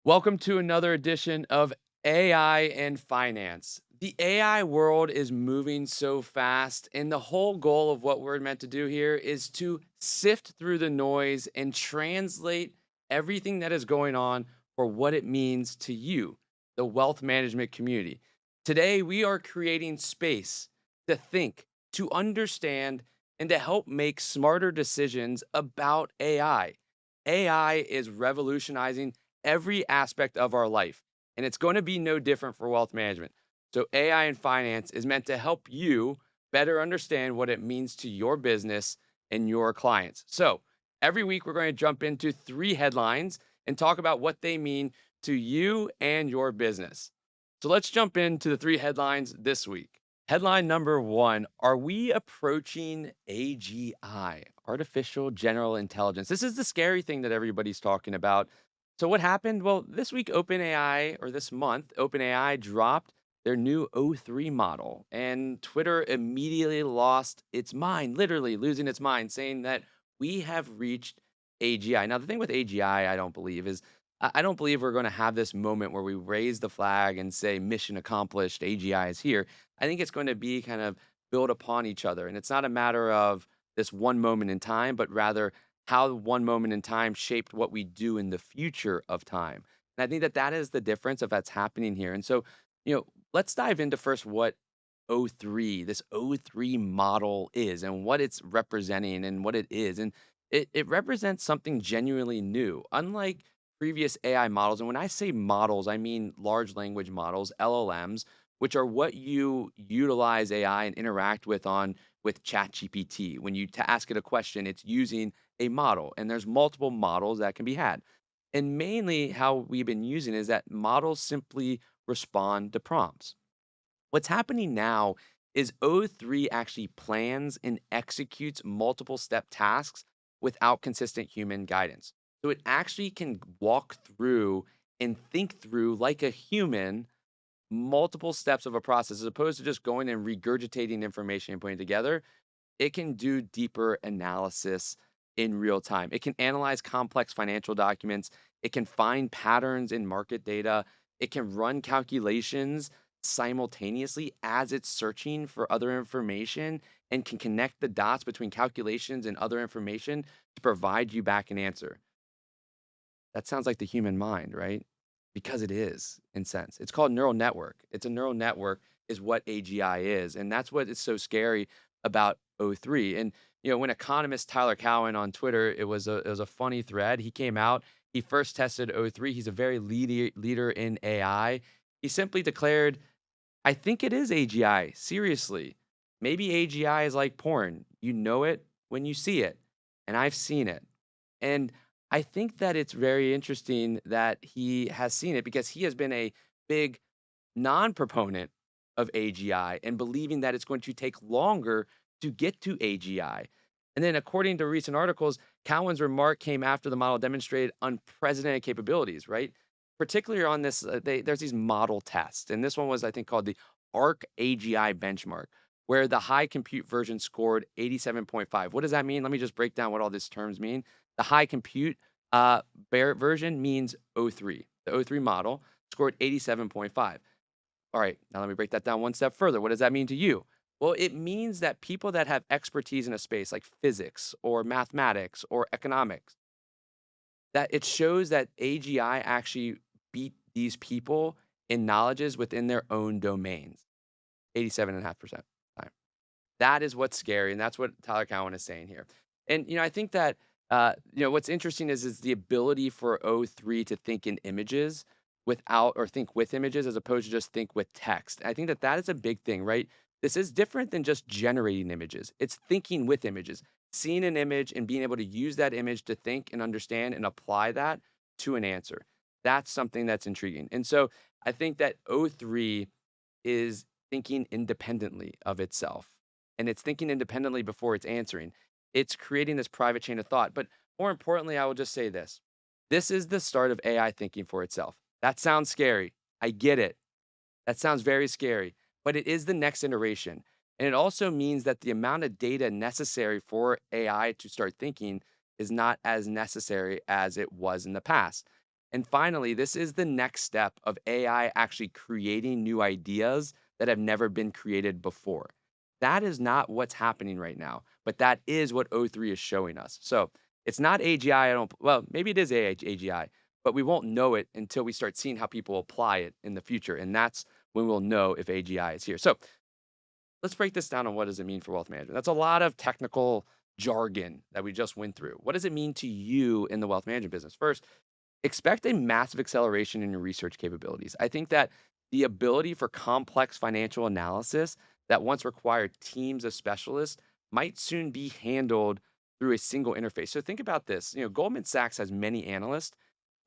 Welcome to another edition of AI and Finance. The AI world is moving so fast, and the whole goal of what we're meant to do here is to sift through the noise and translate everything that is going on for what it means to you, the wealth management community. Today, we are creating space to think, to understand, and to help make smarter decisions about AI. AI is revolutionizing every aspect of our life. And it's going to be no different for wealth management. So, AI and finance is meant to help you better understand what it means to your business and your clients. So, every week we're going to jump into three headlines and talk about what they mean to you and your business. So, let's jump into the three headlines this week. Headline number one. Are we approaching AGI, artificial general intelligence? This is the scary thing that everybody's talking about. So what happened? Well, this week, OpenAI, or this month, OpenAI dropped their new O3 model, and Twitter immediately lost its mind, literally losing its mind, saying that we have reached AGI. Now, the thing with AGI, I don't believe is I don't believe we're going to have this moment where we raise the flag and say mission accomplished, AGI is here. I think it's going to be kind of build upon each other, and it's not a matter of this one moment in time, but rather how one moment in time shaped what we do in the future of time. And I think that that is the difference of that's happening here. And so, let's dive into first what O3, this O3 model is and what it's representing and what it is. And it represents something genuinely new, unlike previous AI models. And when I say models, I mean large language models, LLMs, which are what you utilize AI and interact with ChatGPT. When you ask it a question, it's using a model, and there's multiple models that can be had. And mainly how we've been using is that models simply respond to prompts. What's happening now is O3 actually plans and executes multiple step tasks without consistent human guidance. So it actually can walk through and think through like a human multiple steps of a process as opposed to just going and regurgitating information and putting it together. It can do deeper analysis in real time. It can analyze complex financial documents. It can find patterns in market data. It can run calculations simultaneously as it's searching for other information and can connect the dots between calculations and other information to provide you back an answer. That sounds like the human mind, right? Because it is, in sense. It's called neural network. It's a neural network is what AGI is, and that's what is so scary about O3. And when economist Tyler Cowen on Twitter, it was a funny thread. He came out. He first tested O3. He's a very leader in AI. He simply declared, "I think it is AGI. Seriously, maybe AGI is like porn. You know it when you see it, and I've seen it." And I think that it's very interesting that he has seen it because he has been a big non-proponent of AGI and believing that it's going to take longer to get to AGI. And then, according to recent articles, Cowan's remark came after the model demonstrated unprecedented capabilities, right? Particularly on this, there's these model tests. And this one was, I think, called the ARC AGI benchmark, where the high compute version scored 87.5. What does that mean? Let me just break down what all these terms mean. The high compute version means O3. The O3 model scored 87.5. All right, now let me break that down one step further. What does that mean to you? Well, it means that people that have expertise in a space like physics or mathematics or economics, that it shows that AGI actually beat these people in knowledges within their own domains, 87.5% time. That is what's scary, and that's what Tyler Cowen is saying here. And I think that what's interesting is the ability for O3 to think in images without or think with images as opposed to just think with text. I think that that is a big thing, right? This is different than just generating images. It's thinking with images, seeing an image and being able to use that image to think and understand and apply that to an answer. That's something that's intriguing. And so I think that O3 is thinking independently of itself, and it's thinking independently before it's answering. It's creating this private chain of thought. But more importantly, I will just say this. This is the start of AI thinking for itself. That sounds scary. I get it. That sounds very scary, but it is the next iteration. And it also means that the amount of data necessary for AI to start thinking is not as necessary as it was in the past. And finally, this is the next step of AI actually creating new ideas that have never been created before. That is not what's happening right now, but that is what O3 is showing us. So it's not AGI. I don't, well, maybe it is AGI, but we won't know it until we start seeing how people apply it in the future. And that's when we'll know if AGI is here. So let's break this down on what does it mean for wealth management. That's a lot of technical jargon that we just went through. What does it mean to you in the wealth management business? First, expect a massive acceleration in your research capabilities. I think that the ability for complex financial analysis that once required teams of specialists might soon be handled through a single interface. So think about this. Goldman Sachs has many analysts.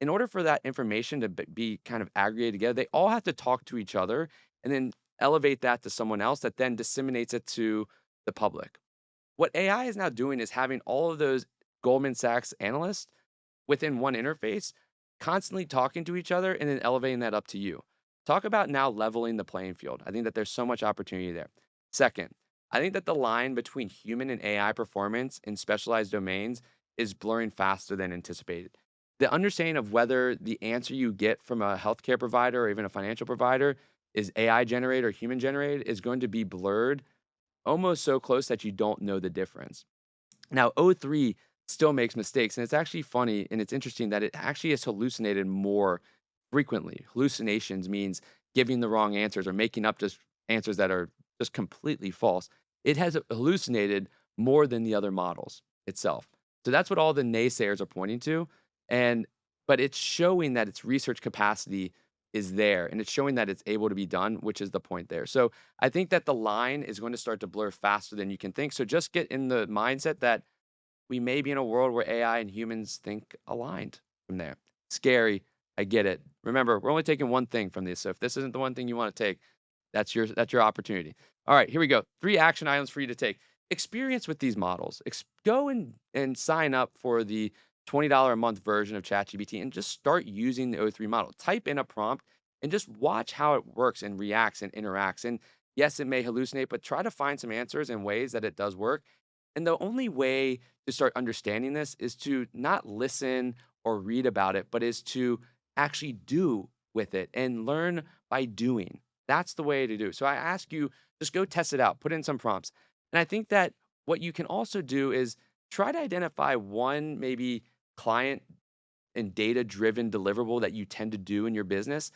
In order for that information to be kind of aggregated together, they all have to talk to each other and then elevate that to someone else that then disseminates it to the public. What AI is now doing is having all of those Goldman Sachs analysts within one interface, constantly talking to each other and then elevating that up to you. Talk about now leveling the playing field. I think that there's so much opportunity there. Second, I think that the line between human and AI performance in specialized domains is blurring faster than anticipated. The understanding of whether the answer you get from a healthcare provider or even a financial provider is AI generated or human generated is going to be blurred almost so close that you don't know the difference. Now, O3 still makes mistakes, and it's actually funny and it's interesting that it actually has hallucinated more frequently. Hallucinations means giving the wrong answers or making up just answers that are just completely false. It has hallucinated more than the other models itself. So that's what all the naysayers are pointing to. And but it's showing that its research capacity is there and it's showing that it's able to be done, which is the point there. So I think that the line is going to start to blur faster than you can think. So just get in the mindset that we may be in a world where AI and humans think aligned from there. Scary. I get it. Remember, we're only taking one thing from this. So if this isn't the one thing you want to take, that's your opportunity. All right, here we go. 3 action items for you to take. Experience with these models. Go and sign up for the $20 a month version of ChatGPT and just start using the O3 model. Type in a prompt and just watch how it works and reacts and interacts. And yes, it may hallucinate, but try to find some answers in ways that it does work. And the only way to start understanding this is to not listen or read about it, but is to actually do with it and learn by doing. That's the way to do. So I ask you, just go test it out, put in some prompts. And I think that what you can also do is try to identify one maybe client and data driven deliverable that you tend to do in your business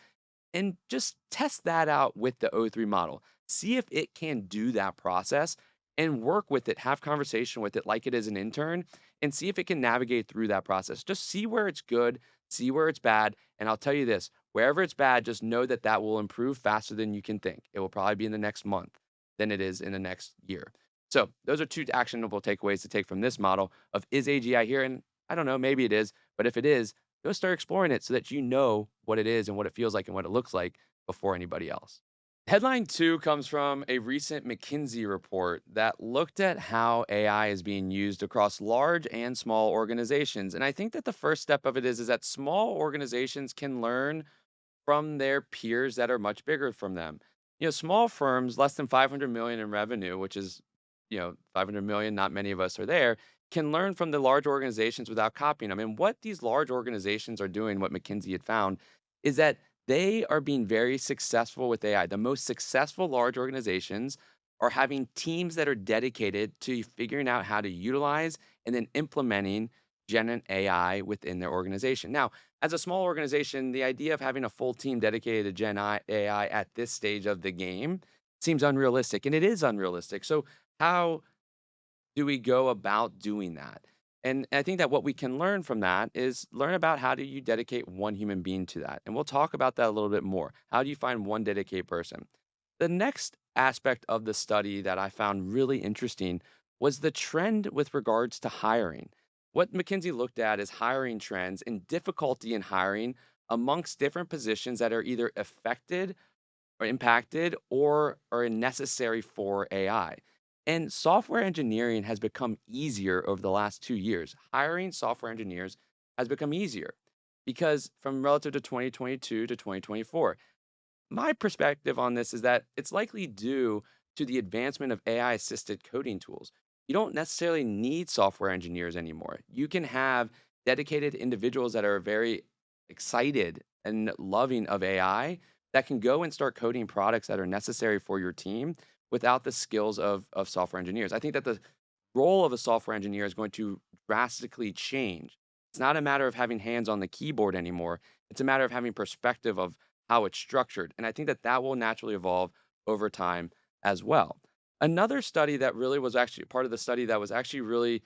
and just test that out with the O3 model. See if it can do that process and work with it, have conversation with it like it is an intern and see if it can navigate through that process. Just see where it's good, see where it's bad, and I'll tell you this, wherever it's bad, just know that that will improve faster than you can think. It will probably be in the next month than it is in the next year. So, those are 2 actionable takeaways to take from this model of is AGI here and I don't know, maybe it is, but if it is, go start exploring it so that you know what it is and what it feels like and what it looks like before anybody else. Headline 2 comes from a recent McKinsey report that looked at how AI is being used across large and small organizations. And I think that the first step of it is that small organizations can learn from their peers that are much bigger from them. Small firms, less than 500 million in revenue, which is, 500 million, not many of us are there, can learn from the large organizations without copying them. And what these large organizations are doing, what McKinsey had found, is that they are being very successful with AI. The most successful large organizations are having teams that are dedicated to figuring out how to utilize and then implementing Gen AI within their organization. Now, as a small organization, the idea of having a full team dedicated to AI at this stage of the game seems unrealistic, and it is unrealistic. So, how do we go about doing that? And I think that what we can learn from that is learn about how do you dedicate one human being to that. And we'll talk about that a little bit more. How do you find one dedicated person? The next aspect of the study that I found really interesting was the trend with regards to hiring. What McKinsey looked at is hiring trends and difficulty in hiring amongst different positions that are either affected or impacted or are necessary for AI. And software engineering has become easier over the last 2 years. Hiring software engineers has become easier because from relative to 2022 to 2024. My perspective on this is that it's likely due to the advancement of AI assisted coding tools. You don't necessarily need software engineers anymore. You can have dedicated individuals that are very excited and loving of AI that can go and start coding products that are necessary for your team without the skills of software engineers. I think that the role of a software engineer is going to drastically change. It's not a matter of having hands on the keyboard anymore. It's a matter of having perspective of how it's structured. And I think that that will naturally evolve over time as well. Another study that really was actually part of the study that was actually really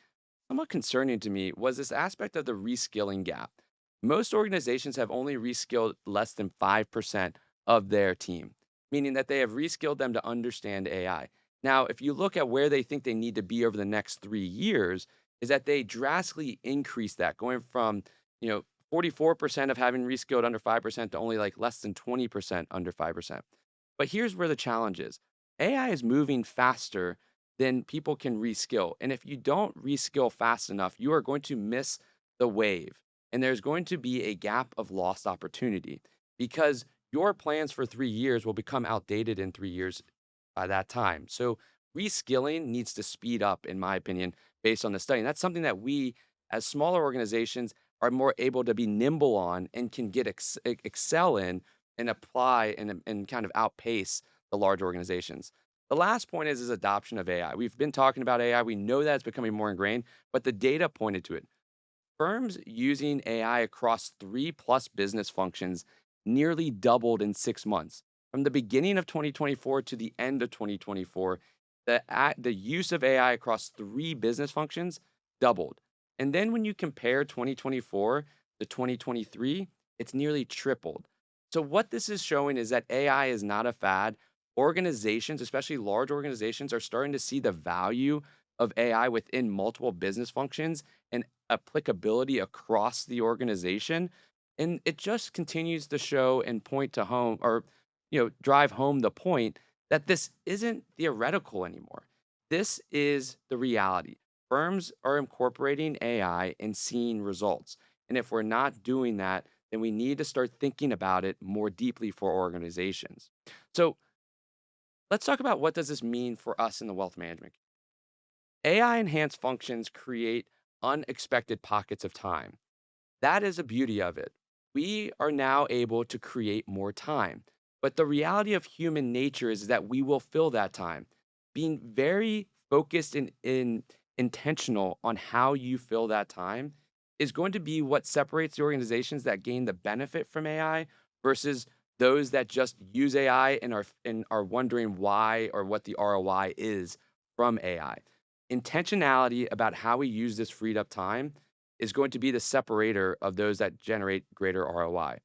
somewhat concerning to me was this aspect of the reskilling gap. Most organizations have only reskilled less than 5% of their team, meaning that they have reskilled them to understand AI. Now, if you look at where they think they need to be over the next 3 years, is that they drastically increase that, going from, 44% of having reskilled under 5% to only like less than 20% under 5%. But here's where the challenge is. AI is moving faster than people can reskill. And if you don't reskill fast enough, you are going to miss the wave. And there's going to be a gap of lost opportunity because your plans for 3 years will become outdated in 3 years by that time. So reskilling needs to speed up, in my opinion, based on the study. And that's something that we, as smaller organizations, are more able to be nimble on and can get excel in and apply and kind of outpace the large organizations. The last point is adoption of AI. We've been talking about AI. We know that it's becoming more ingrained, but the data pointed to it. Firms using AI across three plus business functions nearly doubled in 6 months. From the beginning of 2024 to the end of 2024, the use of AI across three business functions doubled. And then when you compare 2024 to 2023, it's nearly tripled. So, what this is showing is that AI is not a fad. Organizations, especially large organizations, are starting to see the value of AI within multiple business functions and applicability across the organization. And it just continues to show and point to home or, drive home the point that this isn't theoretical anymore. This is the reality. Firms are incorporating AI and seeing results. And if we're not doing that, then we need to start thinking about it more deeply for organizations. So let's talk about what does this mean for us in the wealth management. AI enhanced functions create unexpected pockets of time. That is the beauty of it. We are now able to create more time. But the reality of human nature is that we will fill that time. Being very focused and intentional on how you fill that time is going to be what separates the organizations that gain the benefit from AI versus those that just use AI and are wondering why or what the ROI is from AI. Intentionality about how we use this freed up time is going to be the separator of those that generate greater ROI.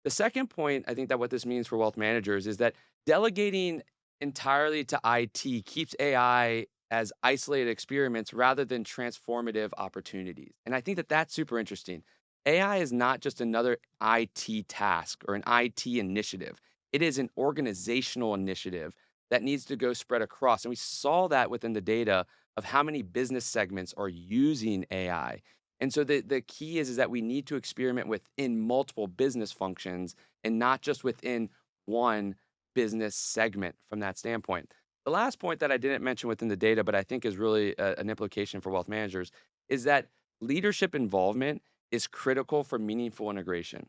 The second point, I think that what this means for wealth managers is that delegating entirely to IT keeps AI as isolated experiments rather than transformative opportunities. And I think that that's super interesting. AI is not just another IT task or an IT initiative, it is an organizational initiative that needs to go spread across. And we saw that within the data of how many business segments are using AI. And so the key is that we need to experiment within multiple business functions and not just within one business segment from that standpoint. The last point that I didn't mention within the data, but I think is really an implication for wealth managers, is that leadership involvement is critical for meaningful integration.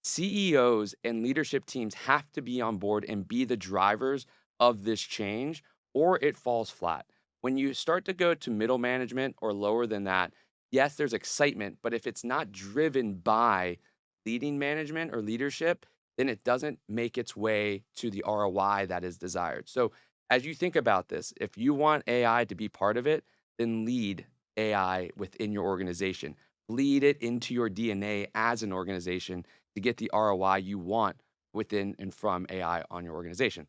CEOs and leadership teams have to be on board and be the drivers of this change, or it falls flat. When you start to go to middle management or lower than that, yes, there's excitement, but if it's not driven by leading management or leadership, then it doesn't make its way to the ROI that is desired. So, as you think about this, if you want AI to be part of it, then lead AI within your organization. Lead it into your DNA as an organization to get the ROI you want within and from AI on your organization.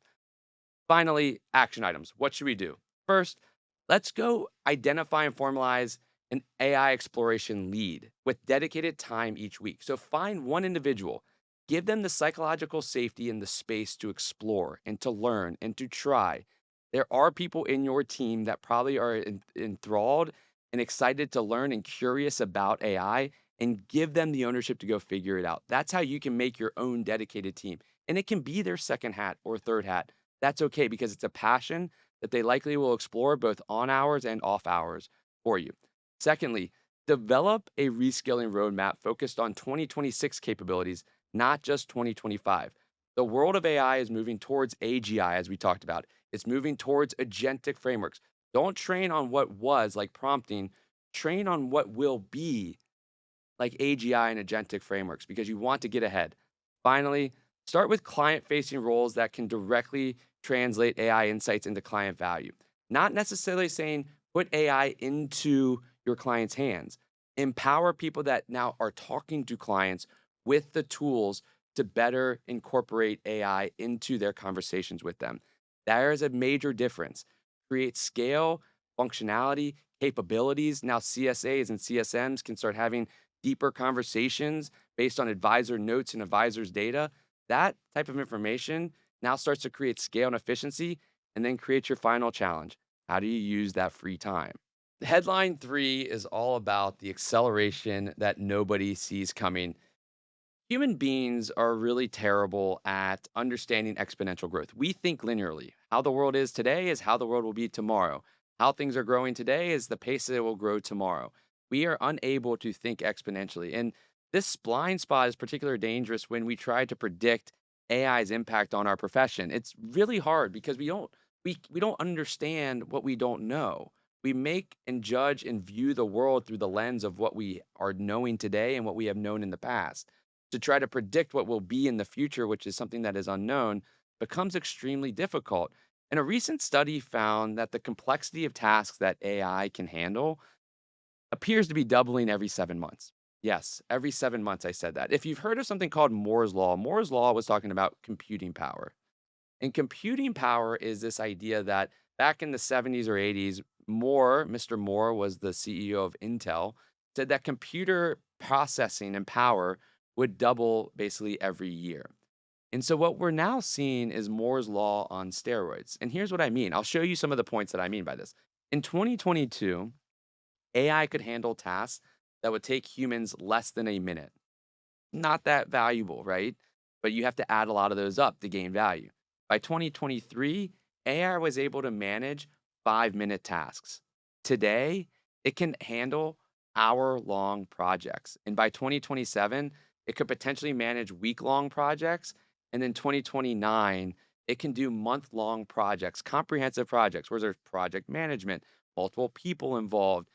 Finally, action items. What should we do? First, let's go identify and formalize an AI exploration lead with dedicated time each week. So find one individual, give them the psychological safety and the space to explore and to learn and to try. There are people in your team that probably are enthralled and excited to learn and curious about AI, and give them the ownership to go figure it out. That's how you can make your own dedicated team. And it can be their second hat or third hat. That's okay because it's a passion that they likely will explore both on hours and off hours for you. Secondly, Develop a reskilling roadmap focused on 2026 capabilities, not just 2025. The world of AI is moving towards AGI, as we talked about. It's moving towards agentic frameworks. Don't train on what was, like prompting, train on what will be, like AGI and agentic frameworks, because you want to get ahead. Finally, start with client facing roles that can directly translate AI insights into client value. Not necessarily saying put AI into your client's hands. Empower people that now are talking to clients with the tools to better incorporate AI into their conversations with them. There is a major difference. Create scale, functionality, capabilities. Now, CSAs and CSMs can start having deeper conversations based on advisor notes and advisors' data. That type of information now starts to create scale and efficiency and then create your final challenge. How do you use that free time? Headline three is all about the acceleration that nobody sees coming. Human beings are really terrible at understanding exponential growth. We think linearly. How the world is today is how the world will be tomorrow. How things are growing today is the pace that it will grow tomorrow. We are unable to think exponentially. And this blind spot is particularly dangerous when we try to predict AI's impact on our profession. It's really hard because we don't understand what we don't know. We make and judge and view the world through the lens of what we are knowing today and what we have known in the past. To try to predict what will be in the future, which is something that is unknown, becomes extremely difficult. And a recent study found that the complexity of tasks that AI can handle appears to be doubling every 7 months. Yes, every 7 months, I said that. If you've heard of something called Moore's Law was talking about computing power. And computing power is this idea that back in the 70s or 80s, Mr. Moore was the CEO of Intel, said that computer processing and power would double basically every year. And so what we're now seeing is Moore's law on steroids. And here's what I mean. I'll show you some of the points that I mean by this. In 2022, AI could handle tasks that would take humans less than a minute. Not that valuable, right? But you have to add a lot of those up to gain value. By 2023, AI was able to manage 5-minute tasks. Today, it can handle hour-long projects. And by 2027, it could potentially manage week-long projects. And then 2029, it can do month-long projects, comprehensive projects, where there's project management, multiple people involved.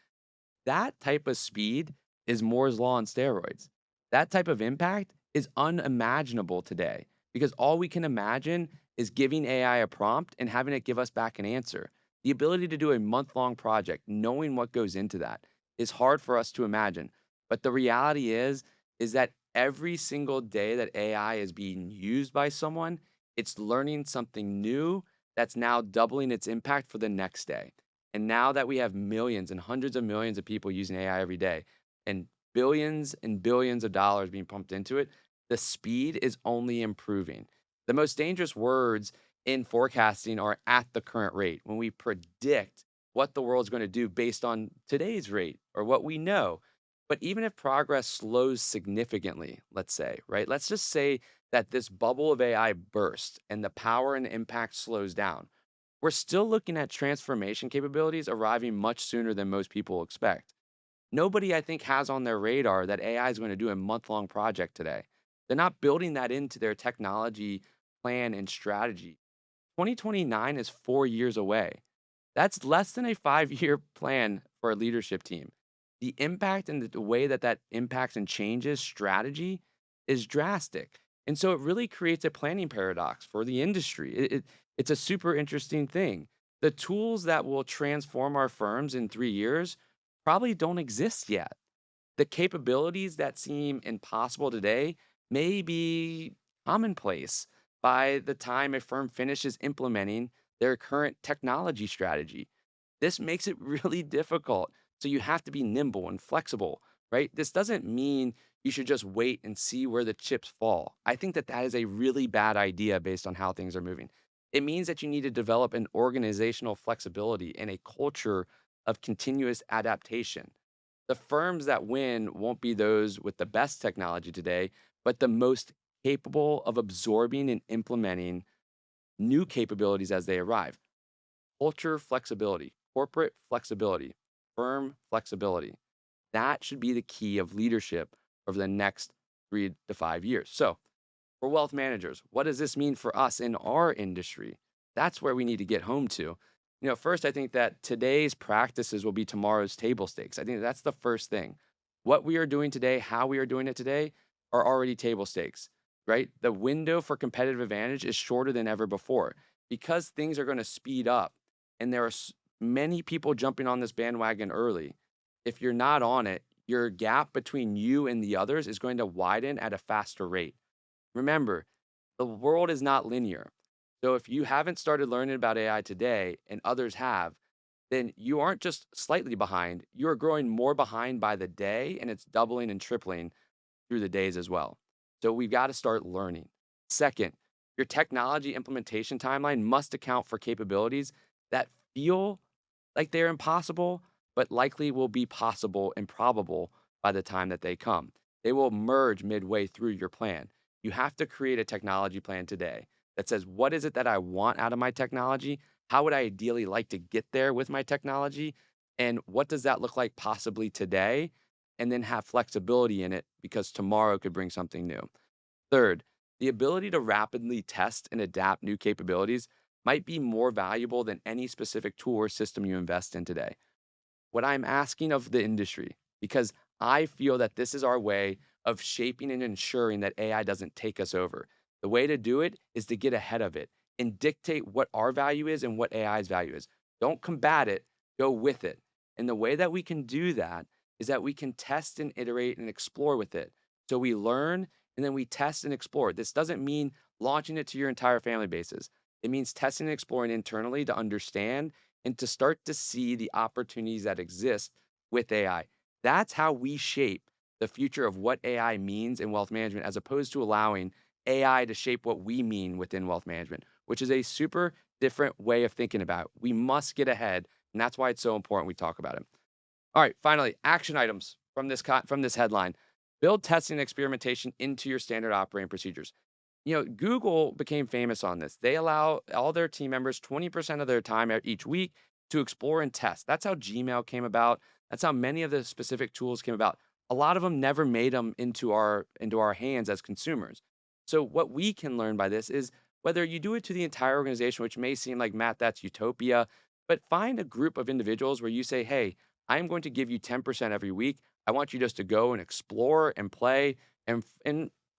That type of speed is Moore's law on steroids. That type of impact is unimaginable today because all we can imagine is giving AI a prompt and having it give us back an answer. The ability to do a month-long project, knowing what goes into that, is hard for us to imagine. But the reality is that every single day that AI is being used by someone, it's learning something new that's now doubling its impact for the next day. And now that we have millions and hundreds of millions of people using AI every day and billions of dollars being pumped into it, the speed is only improving. The most dangerous words in forecasting are at the current rate. When we predict what the world's going to do based on today's rate or what we know. But even if progress slows significantly, let's say, right? Let's just say that this bubble of AI bursts and the power and impact slows down. We're still looking at transformation capabilities arriving much sooner than most people expect. Nobody, I think, has on their radar that AI is going to do a month-long project today. They're not building that into their technology plan and strategy. 2029 is 4 years away. That's less than a 5-year plan for a leadership team. The impact and the way that that impacts and changes strategy is drastic. And so it really creates a planning paradox for the industry. It's a super interesting thing. The tools that will transform our firms in 3 years probably don't exist yet. The capabilities that seem impossible today may be commonplace by the time a firm finishes implementing their current technology strategy. This makes it really difficult. So you have to be nimble and flexible, right? This doesn't mean you should just wait and see where the chips fall. I think that that is a really bad idea based on how things are moving. It means that you need to develop an organizational flexibility and a culture of continuous adaptation. The firms that win won't be those with the best technology today, but the most capable of absorbing and implementing new capabilities as they arrive. Culture flexibility, corporate flexibility, firm flexibility. That should be the key of leadership over the next 3 to 5 years. So, for wealth managers, what does this mean for us in our industry? That's where we need to get home to. First, I think that today's practices will be tomorrow's table stakes. I think that's the first thing. What we are doing today, how we are doing it today, are already table stakes, right? The window for competitive advantage is shorter than ever before because things are going to speed up and there are many people jumping on this bandwagon early. If you're not on it, your gap between you and the others is going to widen at a faster rate. Remember, the world is not linear. So if you haven't started learning about AI today and others have, then you aren't just slightly behind, you're growing more behind by the day and it's doubling and tripling through the days as well. So we've got to start learning. Second, your technology implementation timeline must account for capabilities that feel like they're impossible, but likely will be possible and probable by the time that they come. They will merge midway through your plan. You have to create a technology plan today that says, what is it that I want out of my technology? How would I ideally like to get there with my technology? And what does that look like possibly today? And then have flexibility in it because tomorrow could bring something new. Third, the ability to rapidly test and adapt new capabilities might be more valuable than any specific tool or system you invest in today. What I'm asking of the industry, because I feel that this is our way of shaping and ensuring that AI doesn't take us over. The way to do it is to get ahead of it and dictate what our value is and what AI's value is. Don't combat it, go with it. And the way that we can do that is that we can test and iterate and explore with it. So we learn and then we test and explore. This doesn't mean launching it to your entire family bases. It means testing and exploring internally to understand and to start to see the opportunities that exist with AI. That's how we shape the future of what AI means in wealth management, as opposed to allowing AI to shape what we mean within wealth management, which is a super different way of thinking about it. We must get ahead, and that's why it's so important we talk about it. All right, finally, action items from this headline. Build testing and experimentation into your standard operating procedures. Google became famous on this. They allow all their team members 20% of their time each week to explore and test. That's how Gmail came about. That's how many of the specific tools came about. A lot of them never made them into our hands as consumers. So what we can learn by this is whether you do it to the entire organization, which may seem like, Matt, that's utopia, but find a group of individuals where you say, hey, I'm going to give you 10% every week. I want you just to go and explore and play and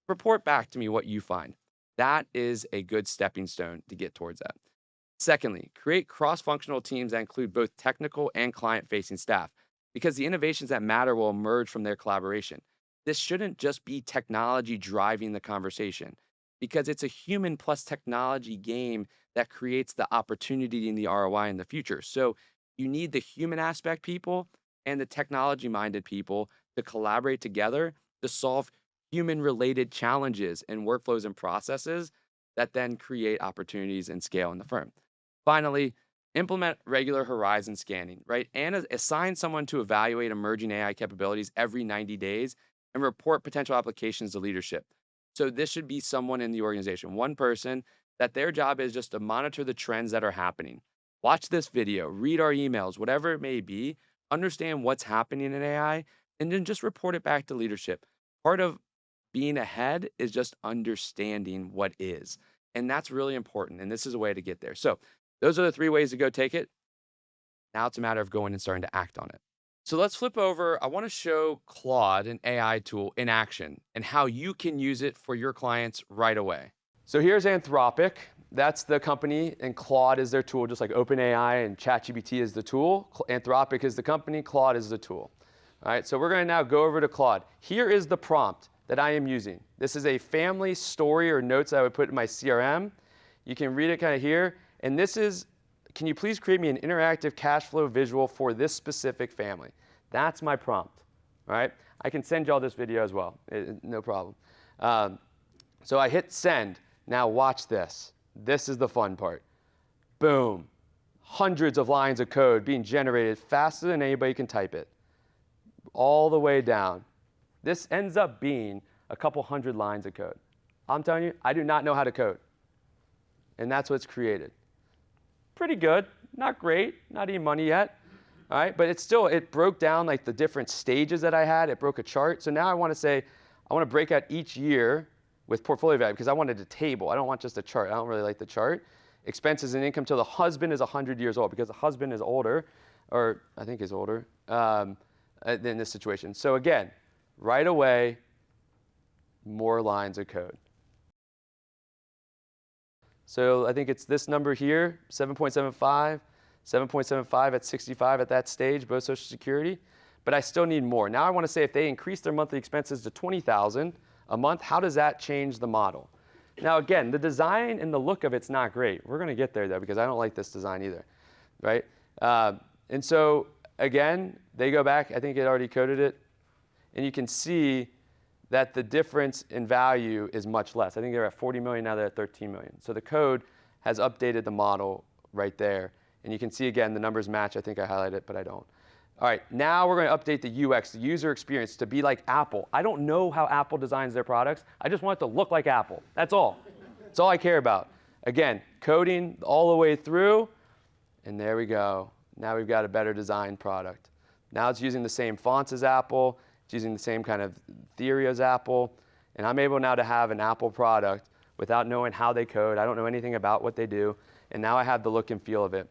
report back to me what you find. That is a good stepping stone to get towards that. Secondly, create cross functional teams that include both technical and client facing staff because the innovations that matter will emerge from their collaboration. This shouldn't just be technology driving the conversation because it's a human plus technology game that creates the opportunity and the ROI in the future. So you need the human aspect people and the technology minded people to collaborate together to solve human related challenges and workflows and processes that then create opportunities and scale in the firm. Finally, implement regular horizon scanning, right? And assign someone to evaluate emerging AI capabilities every 90 days and report potential applications to leadership. So this should be someone in the organization, one person that their job is just to monitor the trends that are happening. Watch this video, read our emails, whatever it may be, understand what's happening in AI, and then just report it back to leadership. Part of being ahead is just understanding what is. And that's really important. And this is a way to get there. So those are the 3 ways to go take it. Now it's a matter of going and starting to act on it. So let's flip over. I want to show Claude, an AI tool, in action and how you can use it for your clients right away. So here's Anthropic. That's the company, and Claude is their tool, just like OpenAI and ChatGPT is the tool. Anthropic is the company, Claude is the tool. All right, so we're going to now go over to Claude. Here is the prompt that I am using. This is a family story or notes I would put in my CRM. You can read it kind of here. And this is, can you please create me an interactive cash flow visual for this specific family? That's my prompt. All right, I can send y'all this video as well, no problem. So I hit send. Now watch this. This is the fun part. Boom. Hundreds of lines of code being generated faster than anybody can type it. All the way down. This ends up being a couple hundred lines of code. I'm telling you, I do not know how to code. And that's what's created. Pretty good, not great, not even money yet. All right, but it broke down like the different stages that I had. It broke a chart. So now I want to say, I want to break out each year with portfolio value because I wanted a table. I don't want just a chart. I don't really like the chart. Expenses and income till the husband is 100 years old because the husband is older, or I think is older in this situation. So again, right away, more lines of code. So I think it's this number here, 7.75. 7.75 at 65 at that stage, both Social Security, but I still need more. Now I want to say if they increase their monthly expenses to 20,000 a month, how does that change the model? Now again, the design and the look of it's not great. We're going to get there though because I don't like this design either, right? And so again, they go back. I think it already coded it, and you can see that the difference in value is much less. I think they're at 40 million, now they're at 13 million. So the code has updated the model right there. And you can see, again, the numbers match. I think I highlighted it, but I don't. All right, now we're going to update the UX, the user experience, to be like Apple. I don't know how Apple designs their products. I just want it to look like Apple. That's all. That's all I care about. Again, coding all the way through, and there we go. Now we've got a better designed product. Now it's using the same fonts as Apple. It's using the same kind of theory as Apple. And I'm able now to have an Apple product without knowing how they code. I don't know anything about what they do. And now I have the look and feel of it.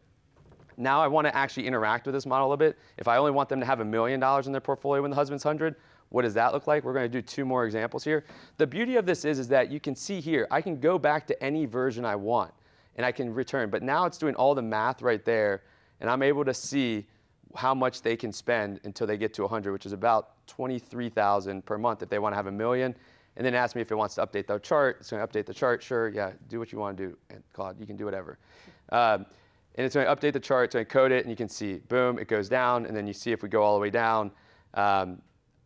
Now I want to actually interact with this model a little bit. If I only want them to have $1 million in their portfolio when the husband's 100, what does that look like? We're going to do 2 more examples here. The beauty of this is that you can see here, I can go back to any version I want and I can return. But now it's doing all the math right there, and I'm able to see how much they can spend until they get to 100, which is about 23,000 per month if they want to have $1 million. And then ask me if it wants to update the chart. It's going to update the chart. Sure, yeah, do what you want to do. And Claude, you can do whatever. And it's going to update the chart, it's going to code it, and you can see, boom, it goes down. And then you see if we go all the way down, I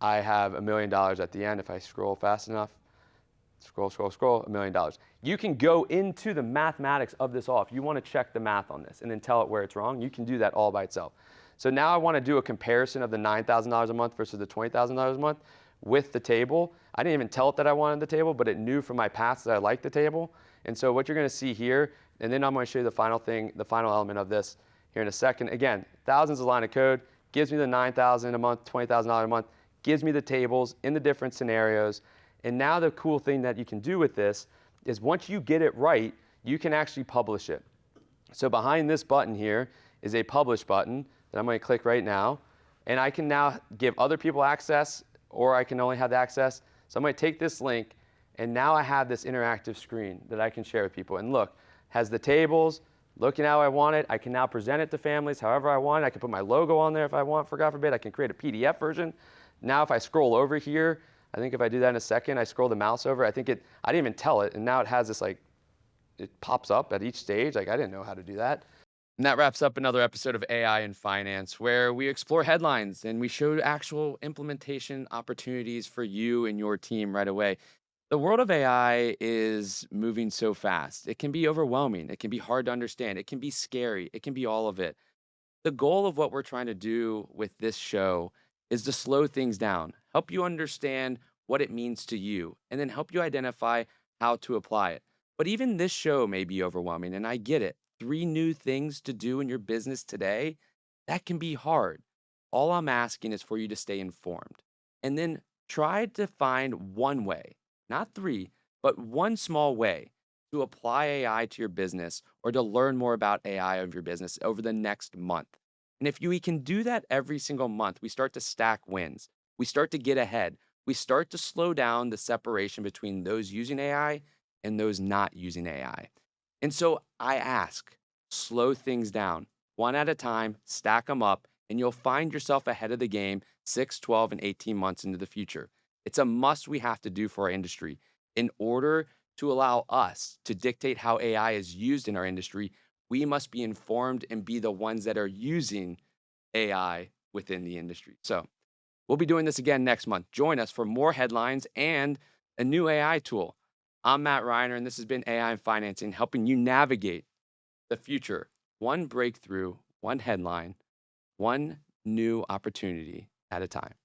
have $1 million at the end if I scroll fast enough. Scroll, $1 million. You can go into the mathematics of this all. If you want to check the math on this and then tell it where it's wrong, you can do that all by itself. So now I want to do a comparison of the $9,000 a month versus the $20,000 a month with the table. I didn't even tell it that I wanted the table, but it knew from my past that I liked the table. And so what you're going to see here, and then I'm going to show you the final thing, the final element of this here in a second. Again, thousands of line of code, gives me the $9,000 a month, $20,000 a month, gives me the tables in the different scenarios. And now the cool thing that you can do with this is once you get it right, you can actually publish it. So behind this button here is a publish button that I'm going to click right now. And I can now give other people access, or I can only have the access. So I'm going to take this link, and now I have this interactive screen that I can share with people. And look, has the tables, looking how I want it. I can now present it to families however I want. I can put my logo on there if I want, for God forbid. I can create a PDF version. Now if I scroll over here, I think if I do that in a second, I scroll the mouse over, I didn't even tell it, and now it has this like, it pops up at each stage. Like, I didn't know how to do that. And that wraps up another episode of AI in Finance, where we explore headlines and we show actual implementation opportunities for you and your team right away. The world of AI is moving so fast. It can be overwhelming. It can be hard to understand. It can be scary. It can be all of it. The goal of what we're trying to do with this show is to slow things down, help you understand what it means to you, and then help you identify how to apply it. But even this show may be overwhelming, and I get it. 3 new things to do in your business today, that can be hard. All I'm asking is for you to stay informed and then try to find one way, not 3, but one small way to apply AI to your business or to learn more about AI of your business over the next month. And if we can do that every single month, we start to stack wins. We start to get ahead. We start to slow down the separation between those using AI and those not using AI. And so I ask, slow things down, one at a time, stack them up, and you'll find yourself ahead of the game 6, 12, and 18 months into the future. It's a must we have to do for our industry. In order to allow us to dictate how AI is used in our industry, we must be informed and be the ones that are using AI within the industry. So we'll be doing this again next month. Join us for more headlines and a new AI tool. I'm Matt Reiner, and this has been AI in Financing, helping you navigate the future, one breakthrough, one headline, one new opportunity at a time.